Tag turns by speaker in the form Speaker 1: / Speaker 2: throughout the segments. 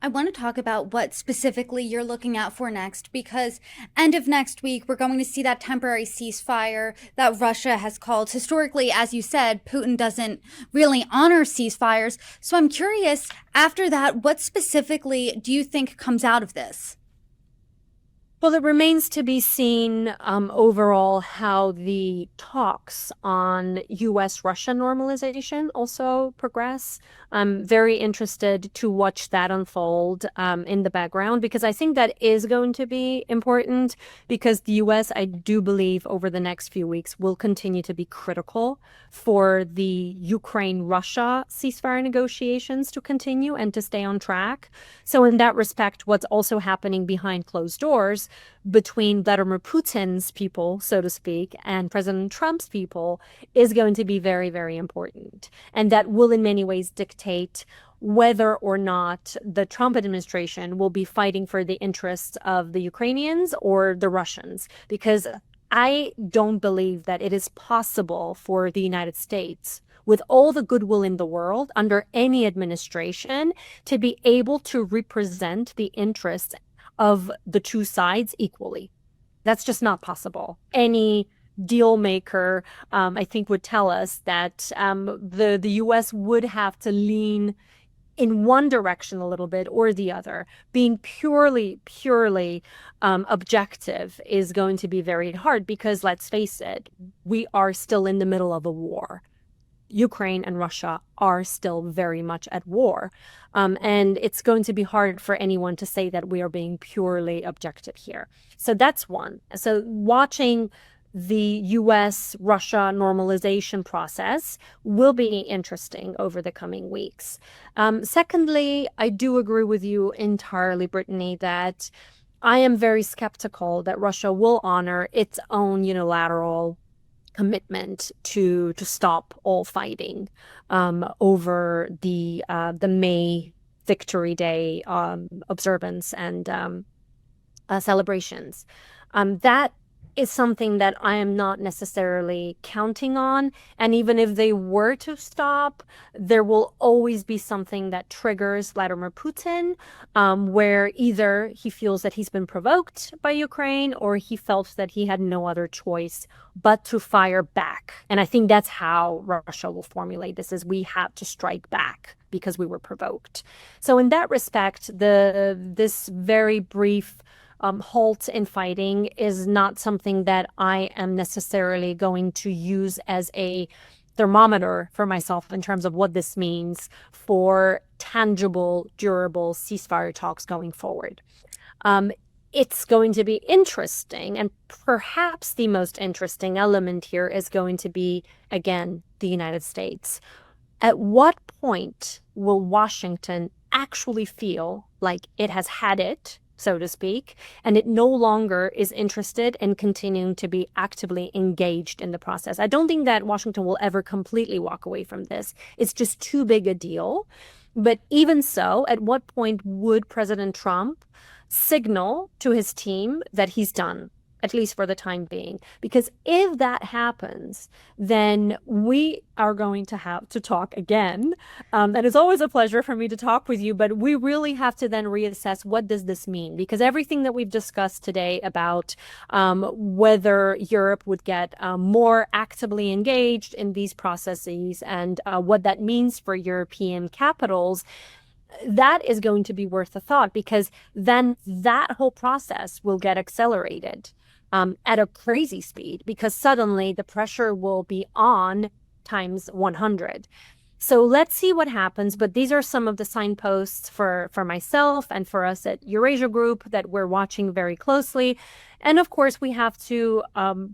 Speaker 1: I want to talk about what specifically you're looking out for next because end of next week we're going to see that temporary ceasefire that Russia has called. Historically, as you said, Putin doesn't really honor ceasefires. So I'm curious, after that, what specifically do you think comes out of this?
Speaker 2: Well, it remains to be seen overall how the talks on US-Russia normalization also progress. I'm very interested to watch that unfold in the background because I think that is going to be important because the US, I do believe, over the next few weeks will continue to be critical for the Ukraine-Russia ceasefire negotiations to continue and to stay on track. So in that respect, what's also happening behind closed doors between Vladimir Putin's people, so to speak, and President Trump's people is going to be very, very important. And that will in many ways dictate whether or not the Trump administration will be fighting for the interests of the Ukrainians or the Russians. Because I don't believe that it is possible for the United States, with all the goodwill in the world, under any administration, to be able to represent the interests of the two sides equally. That's just not possible. Any deal maker, I think, would tell us that the U.S. would have to lean in one direction a little bit or the other. Being purely objective is going to be very hard because, let's face it, we are still in the middle of a war. Ukraine and Russia are still very much at war. And it's going to be hard for anyone to say that we are being purely objective here. So that's one. So watching the US-Russia normalization process will be interesting over the coming weeks. Secondly, I do agree with you entirely, Brittany, that I am very skeptical that Russia will honor its own unilateral commitment to stop all fighting over the May Victory Day observance and celebrations. That is something that I am not necessarily counting on. And even if they were to stop, there will always be something that triggers Vladimir Putin, where either he feels that he's been provoked by Ukraine or he felt that he had no other choice but to fire back. And I think that's how Russia will formulate this, is we have to strike back because we were provoked. So in that respect, this very brief halt in fighting is not something that I am necessarily going to use as a thermometer for myself in terms of what this means for tangible, durable ceasefire talks going forward. It's going to be interesting, and perhaps the most interesting element here is going to be, again, the United States. At what point will Washington actually feel like it has had it, so to speak, and it no longer is interested in continuing to be actively engaged in the process? I don't think that Washington will ever completely walk away from this. It's just too big a deal. But even so, at what point would President Trump signal to his team that he's done, at least for the time being? Because if that happens, then we are going to have to talk again. And it's always a pleasure for me to talk with you, but we really have to then reassess, what does this mean? Because everything that we've discussed today about whether Europe would get more actively engaged in these processes and what that means for European capitals, that is going to be worth a thought, because then that whole process will get accelerated at a crazy speed, because suddenly the pressure will be on times 100. So let's see what happens. But these are some of the signposts for myself and for us at Eurasia Group that we're watching very closely. And of course, we have to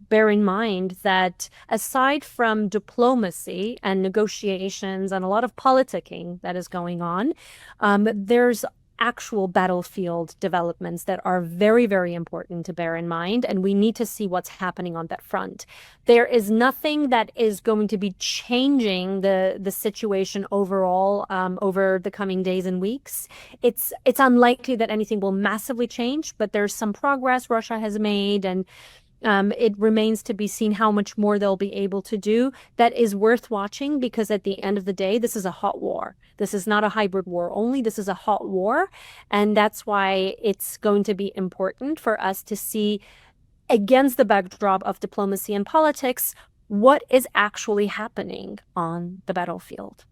Speaker 2: bear in mind that aside from diplomacy and negotiations and a lot of politicking that is going on, there's actual battlefield developments that are very, very important to bear in mind. And we need to see what's happening on that front. There is nothing that is going to be changing the situation overall over the coming days and weeks. It's unlikely that anything will massively change, but there's some progress Russia has made. And It remains to be seen how much more they'll be able to do. That is worth watching because at the end of the day, this is a hot war. This is not a hybrid war only. This is a hot war. And that's why it's going to be important for us to see, against the backdrop of diplomacy and politics, what is actually happening on the battlefield.